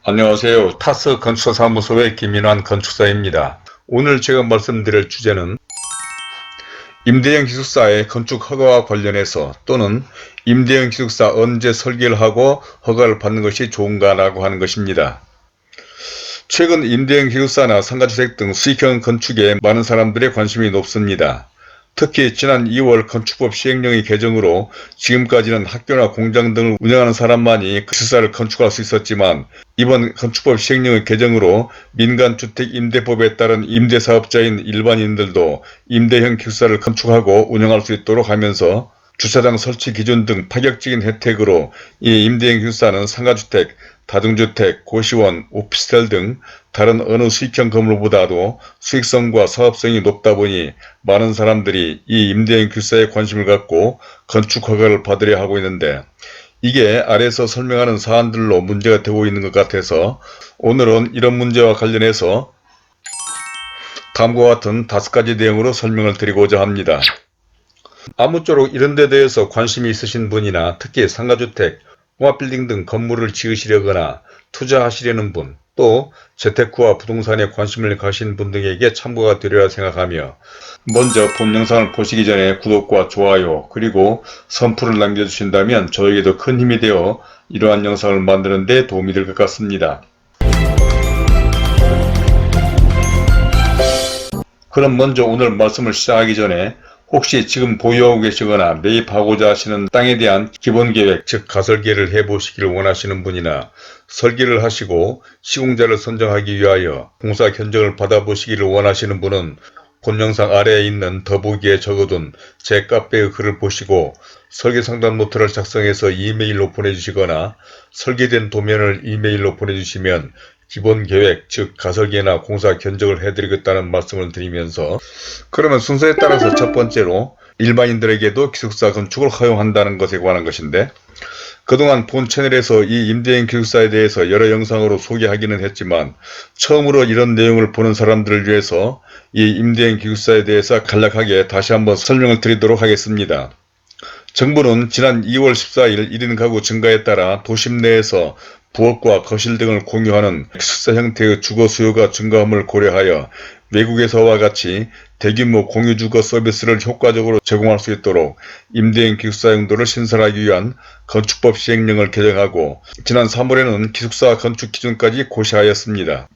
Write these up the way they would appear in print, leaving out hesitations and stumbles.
안녕하세요. 타스 건축사무소의 김인환 건축사입니다. 오늘 제가 말씀드릴 주제는 임대형 기숙사의 건축 허가와 관련해서 또는 임대형 기숙사 언제 설계를 하고 허가를 받는 것이 좋은가라고 하는 것입니다. 최근 임대형 기숙사나 상가주택 등 수익형 건축에 많은 사람들의 관심이 높습니다. 특히 지난 2월 건축법 시행령의 개정으로 지금까지는 학교나 공장 등을 운영하는 사람만이 기숙사를 건축할 수 있었지만 이번 건축법 시행령의 개정으로 민간주택임대법에 따른 임대사업자인 일반인들도 임대형 기숙사를 건축하고 운영할 수 있도록 하면서 주차장 설치 기준 등 파격적인 혜택으로 이 임대형 기숙사는 상가주택, 다중주택, 고시원, 오피스텔 등 다른 어느 수익형 건물보다도 수익성과 사업성이 높다 보니 많은 사람들이 이 임대형 기숙사에 관심을 갖고 건축 허가를 받으려 하고 있는데 이게 아래서 설명하는 사안들로 문제가 되고 있는 것 같아서 오늘은 이런 문제와 관련해서 다음과 같은 5가지 내용으로 설명을 드리고자 합니다. 아무쪼록 이런 데 대해서 관심이 있으신 분이나 특히 상가주택, 종합빌딩 등 건물을 지으시려거나 투자하시려는 분, 또 재테크와 부동산에 관심을 가신 분 등에게 참고가 되리라 생각하며 먼저 본 영상을 보시기 전에 구독과 좋아요 그리고 선풀을 남겨주신다면 저에게도 큰 힘이 되어 이러한 영상을 만드는 데 도움이 될 것 같습니다. 그럼 먼저 오늘 말씀을 시작하기 전에 혹시 지금 보유하고 계시거나 매입하고자 하시는 땅에 대한 기본계획, 즉 가설계를 해보시기를 원하시는 분이나 설계를 하시고 시공자를 선정하기 위하여 공사 견적을 받아보시기를 원하시는 분은 본 영상 아래에 있는 더보기에 적어둔 제 카페의 글을 보시고 설계상담 노트를 작성해서 이메일로 보내주시거나 설계된 도면을 이메일로 보내주시면 기본계획, 즉 가설계나 공사 견적을 해드리겠다는 말씀을 드리면서 그러면 순서에 따라서 첫 번째로 일반인들에게도 기숙사 건축을 허용한다는 것에 관한 것인데 그동안 본 채널에서 이 임대형 기숙사에 대해서 여러 영상으로 소개하기는 했지만 처음으로 이런 내용을 보는 사람들을 위해서 이 임대형 기숙사에 대해서 간략하게 다시 한번 설명을 드리도록 하겠습니다. 정부는 지난 2월 14일 1인 가구 증가에 따라 도심 내에서 부엌과 거실 등을 공유하는 기숙사 형태의 주거 수요가 증가함을 고려하여 외국에서와 같이 대규모 공유주거 서비스를 효과적으로 제공할 수 있도록 임대형 기숙사 용도를 신설하기 위한 건축법 시행령을 개정하고 지난 3월에는 기숙사 건축 기준까지 고시하였습니다.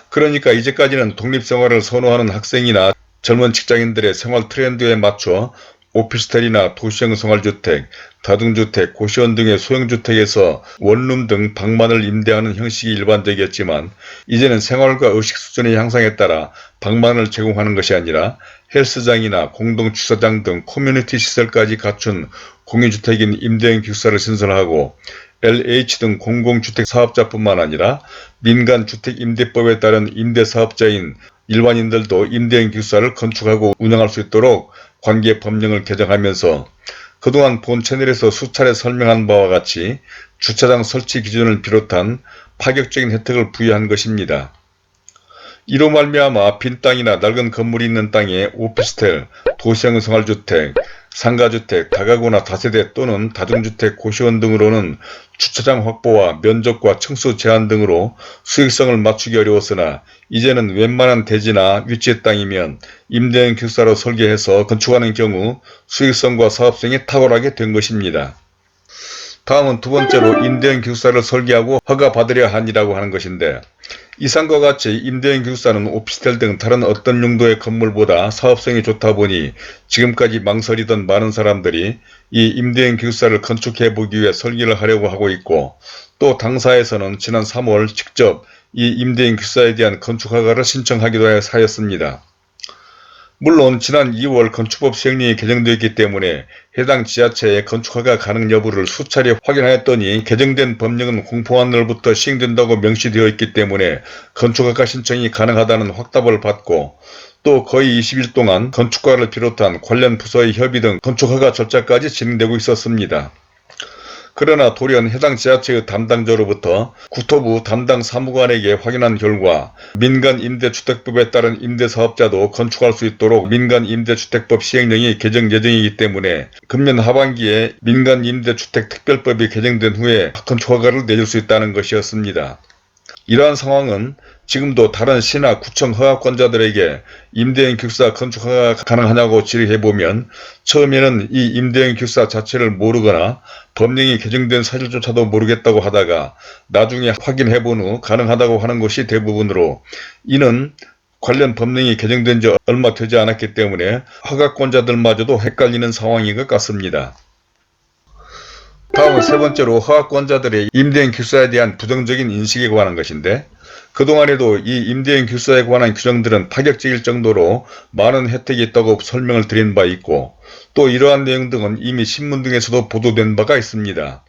그러니까 이제까지는 독립생활을 선호하는 학생이나 젊은 직장인들의 생활 트렌드에 맞춰 오피스텔이나 도시형 생활주택, 다중주택, 고시원 등의 소형주택에서 원룸 등 방만을 임대하는 형식이 일반적이었지만 이제는 생활과 의식 수준의 향상에 따라 방만을 제공하는 것이 아니라 헬스장이나 공동주차장 등 커뮤니티 시설까지 갖춘 공유주택인 임대형 기숙사를 신설하고 LH 등 공공주택 사업자뿐만 아니라 민간주택임대법에 따른 임대사업자인 일반인들도 임대형 기숙사를 건축하고 운영할 수 있도록 관계 법령을 개정하면서 그동안 본 채널에서 수차례 설명한 바와 같이 주차장 설치 기준을 비롯한 파격적인 혜택을 부여한 것입니다. 이로 말미암아 빈 땅이나 낡은 건물이 있는 땅에 오피스텔, 도시형 생활주택, 상가주택, 다가구나 다세대 또는 다중주택, 고시원 등으로는 주차장 확보와 면적과 층수 제한 등으로 수익성을 맞추기 어려웠으나 이제는 웬만한 대지나 위치의 땅이면 임대형 기숙사로 설계해서 건축하는 경우 수익성과 사업성이 탁월하게 된 것입니다. 다음은 두 번째로 임대형 기숙사를 설계하고 허가받으려 하니라고 하는 것인데 이상과 같이 임대형 기숙사는 오피스텔 등 다른 어떤 용도의 건물보다 사업성이 좋다 보니 지금까지 망설이던 많은 사람들이 이 임대형 기숙사를 건축해보기 위해 설계를 하려고 하고 있고 또 당사에서는 지난 3월 직접 이 임대형 기숙사에 대한 건축 허가를 신청하기도 하였습니다. 물론 지난 2월 건축법 시행령이 개정되었기 때문에 해당 지자체의 건축허가 가능 여부를 수차례 확인하였더니 개정된 법령은 공포한 날부터 시행된다고 명시되어 있기 때문에 건축허가 신청이 가능하다는 확답을 받고 또 거의 20일 동안 건축가를 비롯한 관련 부서의 협의 등 건축허가 절차까지 진행되고 있었습니다. 그러나 돌연 해당 지자체의 담당자로부터 국토부 담당 사무관에게 확인한 결과 민간임대주택법에 따른 임대사업자도 건축할 수 있도록 민간임대주택법 시행령이 개정 예정이기 때문에 금년 하반기에 민간임대주택특별법이 개정된 후에 건축허가를 내줄 수 있다는 것이었습니다. 이러한 상황은 지금도 다른 시나 구청 허가권자들에게 임대형 기숙사 건축 허가가 가능하냐고 질의해보면 처음에는 이 임대형 기숙사 자체를 모르거나 법령이 개정된 사실조차도 모르겠다고 하다가 나중에 확인해본 후 가능하다고 하는 것이 대부분으로, 이는 관련 법령이 개정된 지 얼마 되지 않았기 때문에 허가권자들마저도 헷갈리는 상황인 것 같습니다. 다음은 세 번째로 허가권자들의 임대형 기숙사에 대한 부정적인 인식에 관한 것인데, 그동안에도 이 임대형 기숙사에 관한 규정들은 파격적일 정도로 많은 혜택이 있다고 설명을 드린 바 있고, 또 이러한 내용 등은 이미 신문 등에서도 보도된 바가 있습니다.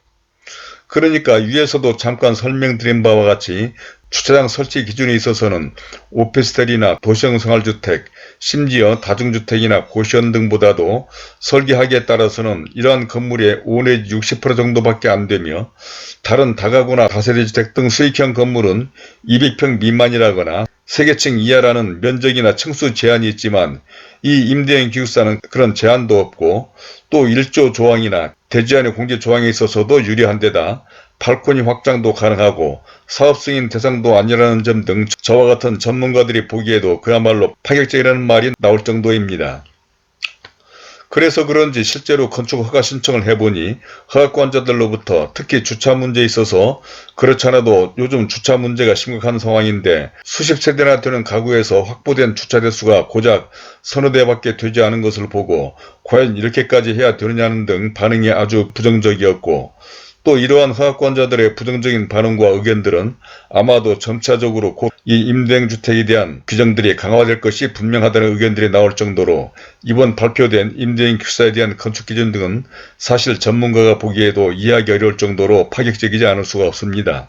그러니까 위에서도 잠깐 설명드린 바와 같이 주차장 설치 기준에 있어서는 오피스텔이나 도시형 생활주택, 심지어 다중주택이나 고시원 등보다도 설계하기에 따라서는 이러한 건물의 5 내지 60% 정도밖에 안되며, 다른 다가구나 다세대주택 등 수익형 건물은 200평 미만이라거나 3개층 이하라는 면적이나 층수 제한이 있지만, 이 임대형 기숙사는 그런 제한도 없고 또 1조 조항이나 대지안의 공제 조항에 있어서도 유리한 데다 발코니 확장도 가능하고 사업승인 대상도 아니라는 점 등 저와 같은 전문가들이 보기에도 그야말로 파격적이라는 말이 나올 정도입니다. 그래서 그런지 실제로 건축 허가 신청을 해보니 허가권자들로부터 특히 주차 문제에 있어서, 그렇지 않아도 요즘 주차 문제가 심각한 상황인데 수십 세대나 되는 가구에서 확보된 주차 대수가 고작 서너 대밖에 되지 않은 것을 보고 과연 이렇게까지 해야 되느냐는 등 반응이 아주 부정적이었고, 또 이러한 허가권자들의 부정적인 반응과 의견들은 아마도 점차적으로 곧 이 임대형 주택에 대한 규정들이 강화될 것이 분명하다는 의견들이 나올 정도로 이번 발표된 임대형 기숙사에 대한 건축 기준 등은 사실 전문가가 보기에도 이해하기 어려울 정도로 파격적이지 않을 수가 없습니다.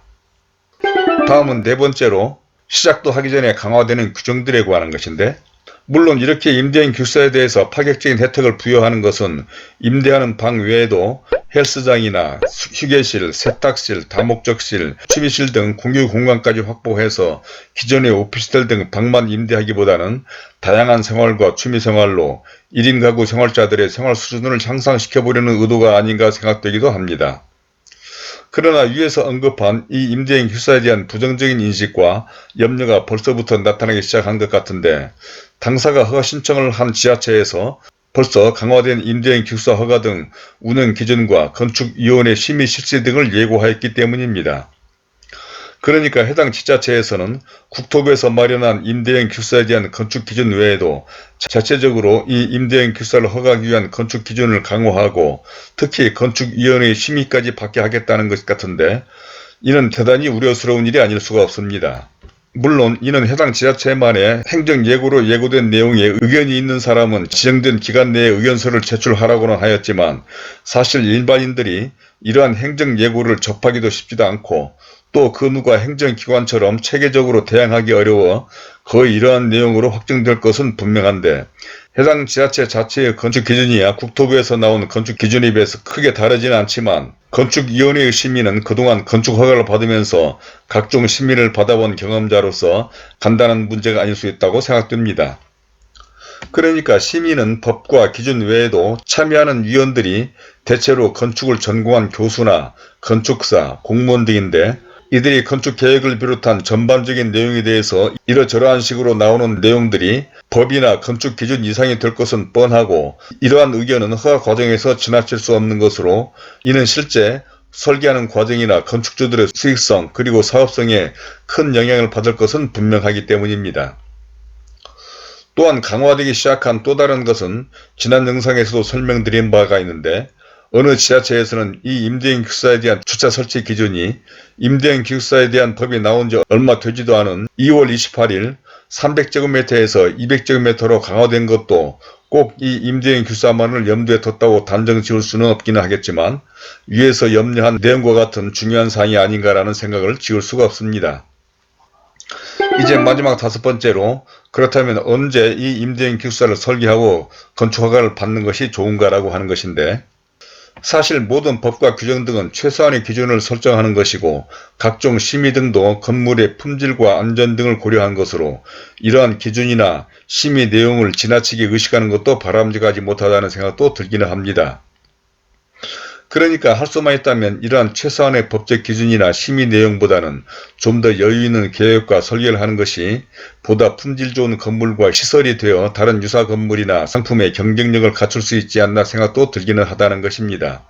다음은 네 번째로 시작도 하기 전에 강화되는 규정들에 관한 것인데, 물론 이렇게 임대형 기숙사에 대해서 파격적인 혜택을 부여하는 것은 임대하는 방 외에도 헬스장이나 휴게실, 세탁실, 다목적실, 취미실 등 공유 공간까지 확보해서 기존의 오피스텔 등 방만 임대하기보다는 다양한 생활과 취미생활로 1인 가구 생활자들의 생활 수준을 향상시켜보려는 의도가 아닌가 생각되기도 합니다. 그러나 위에서 언급한 이 임대형 기숙사에 대한 부정적인 인식과 염려가 벌써부터 나타나기 시작한 것 같은데, 당사가 허가 신청을 한 지자체에서 벌써 강화된 임대형 기숙사 허가 등 운영 기준과 건축위원회 심의 실시 등을 예고하였기 때문입니다. 그러니까 해당 지자체에서는 국토부에서 마련한 임대형 기숙사에 대한 건축 기준 외에도 자체적으로 이 임대형 기숙사를 허가하기 위한 건축 기준을 강화하고 특히 건축위원회의 심의까지 받게 하겠다는 것 같은데, 이는 대단히 우려스러운 일이 아닐 수가 없습니다. 물론 이는 해당 지자체만의 행정예고로 예고된 내용에 의견이 있는 사람은 지정된 기간 내에 의견서를 제출하라고는 하였지만, 사실 일반인들이 이러한 행정예고를 접하기도 쉽지도 않고 또 그 누가 행정기관처럼 체계적으로 대항하기 어려워 거의 이러한 내용으로 확정될 것은 분명한데, 해당 지자체 자체의 건축기준이야 국토부에서 나온 건축기준에 비해서 크게 다르지는 않지만 건축위원회의 심의는 그동안 건축허가를 받으면서 각종 심의를 받아본 경험자로서 간단한 문제가 아닐 수 있다고 생각됩니다. 그러니까 심의는 법과 기준 외에도 참여하는 위원들이 대체로 건축을 전공한 교수나 건축사, 공무원 등인데, 이들이 건축계획을 비롯한 전반적인 내용에 대해서 이러저러한 식으로 나오는 내용들이 법이나 건축기준 이상이 될 것은 뻔하고, 이러한 의견은 허가 과정에서 지나칠 수 없는 것으로, 이는 실제 설계하는 과정이나 건축주들의 수익성 그리고 사업성에 큰 영향을 받을 것은 분명하기 때문입니다. 또한 강화되기 시작한 또 다른 것은 지난 영상에서도 설명드린 바가 있는데, 어느 지자체에서는 이 임대형 기숙사에 대한 주차 설치 기준이 임대형 기숙사에 대한 법이 나온 지 얼마 되지도 않은 2월 28일 300제곱미터에서 200제곱미터로 강화된 것도 꼭 이 임대형 기숙사만을 염두에 뒀다고 단정 지을 수는 없기는 하겠지만, 위에서 염려한 내용과 같은 중요한 사항이 아닌가라는 생각을 지울 수가 없습니다. 이제 마지막 다섯 번째로, 그렇다면 언제 이 임대형 기숙사를 설계하고 건축허가를 받는 것이 좋은가라고 하는 것인데, 사실 모든 법과 규정 등은 최소한의 기준을 설정하는 것이고 각종 심의 등도 건물의 품질과 안전 등을 고려한 것으로 이러한 기준이나 심의 내용을 지나치게 의식하는 것도 바람직하지 못하다는 생각도 들기는 합니다. 그러니까 할 수만 있다면 이러한 최소한의 법적 기준이나 심의 내용보다는 좀 더 여유 있는 계획과 설계를 하는 것이 보다 품질 좋은 건물과 시설이 되어 다른 유사 건물이나 상품의 경쟁력을 갖출 수 있지 않나 생각도 들기는 하다는 것입니다.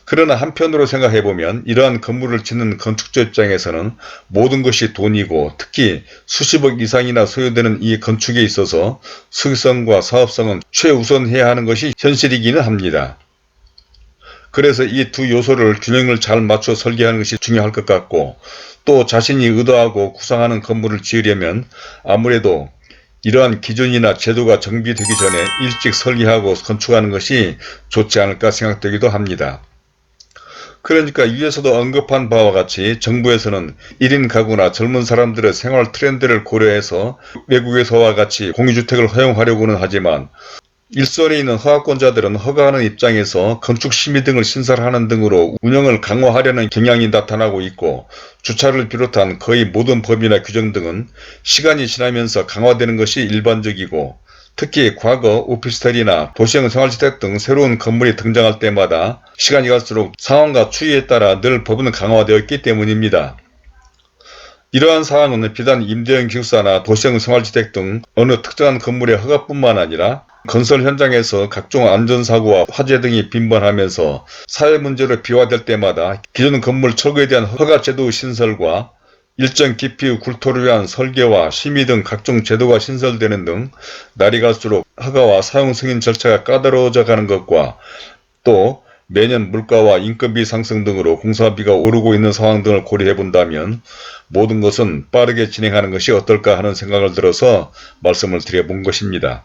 그러나 한편으로 생각해보면 이러한 건물을 짓는 건축주 입장에서는 모든 것이 돈이고 특히 수십억 이상이나 소요되는 이 건축에 있어서 수익성과 사업성은 최우선해야 하는 것이 현실이기는 합니다. 그래서 이 두 요소를 균형을 잘 맞춰 설계하는 것이 중요할 것 같고, 또 자신이 의도하고 구상하는 건물을 지으려면 아무래도 이러한 기준이나 제도가 정비되기 전에 일찍 설계하고 건축하는 것이 좋지 않을까 생각되기도 합니다. 그러니까 위에서도 언급한 바와 같이 정부에서는 1인 가구나 젊은 사람들의 생활 트렌드를 고려해서 외국에서와 같이 공유주택을 허용하려고는 하지만 일선에 있는 허가권자들은 허가하는 입장에서 건축심의 등을 신설하는 등으로 운영을 강화하려는 경향이 나타나고 있고, 주차를 비롯한 거의 모든 법이나 규정 등은 시간이 지나면서 강화되는 것이 일반적이고, 특히 과거 오피스텔이나 도시형 생활주택 등 새로운 건물이 등장할 때마다 시간이 갈수록 상황과 추이에 따라 늘 법은 강화되었기 때문입니다. 이러한 사항은 비단 임대형 기숙사나 도시형 생활주택 등 어느 특정한 건물의 허가뿐만 아니라 건설 현장에서 각종 안전사고와 화재 등이 빈번하면서 사회 문제로 비화될 때마다 기존 건물 철거에 대한 허가 제도 신설과 일정 깊이의 굴토를 위한 설계와 심의 등 각종 제도가 신설되는 등 날이 갈수록 허가와 사용 승인 절차가 까다로워져 가는 것과 또 매년 물가와 인건비 상승 등으로 공사비가 오르고 있는 상황 등을 고려해 본다면 모든 것은 빠르게 진행하는 것이 어떨까 하는 생각을 들어서 말씀을 드려본 것입니다.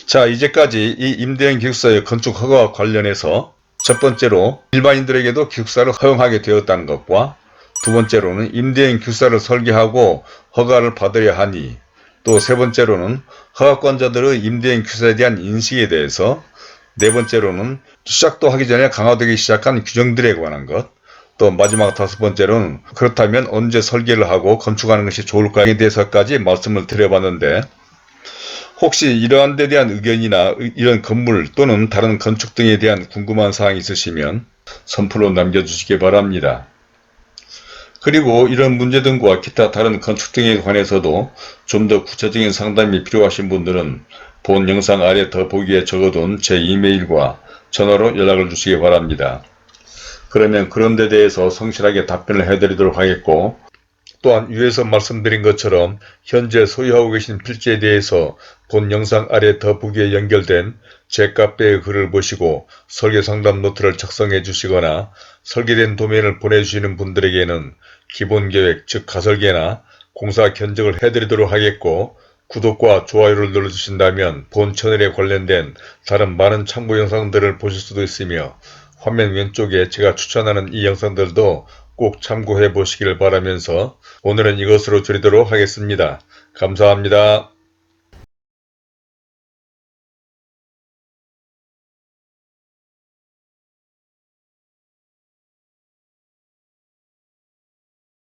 자, 이제까지 이 임대형 기숙사의 건축 허가와 관련해서 첫 번째로 일반인들에게도 기숙사를 허용하게 되었다는 것과 두 번째로는 임대형 기숙사를 설계하고 허가를 받으려 하니, 또 세 번째로는 허가권자들의 임대형 기숙사에 대한 인식에 대해서, 네 번째로는 시작도 하기 전에 강화되기 시작한 규정들에 관한 것, 또 마지막 다섯 번째로는 그렇다면 언제 설계를 하고 건축하는 것이 좋을까에 대해서까지 말씀을 드려봤는데, 혹시 이러한 데 대한 의견이나 이런 건물 또는 다른 건축 등에 대한 궁금한 사항이 있으시면 선플로 남겨주시기 바랍니다. 그리고 이런 문제 등과 기타 다른 건축 등에 관해서도 좀 더 구체적인 상담이 필요하신 분들은 본 영상 아래 더보기에 적어둔 제 이메일과 전화로 연락을 주시기 바랍니다. 그러면 그런 데 대해서 성실하게 답변을 해드리도록 하겠고, 또한 위에서 말씀드린 것처럼 현재 소유하고 계신 필지에 대해서 본 영상 아래 더보기에 연결된 제 카페의 글을 보시고 설계 상담 노트를 작성해 주시거나 설계된 도면을 보내주시는 분들에게는 기본계획 즉 가설계나 공사 견적을 해드리도록 하겠고, 구독과 좋아요를 눌러주신다면 본 채널에 관련된 다른 많은 참고 영상들을 보실 수도 있으며 화면 왼쪽에 제가 추천하는 이 영상들도 꼭 참고해 보시길 바라면서 오늘은 이것으로 줄이도록 하겠습니다. 감사합니다.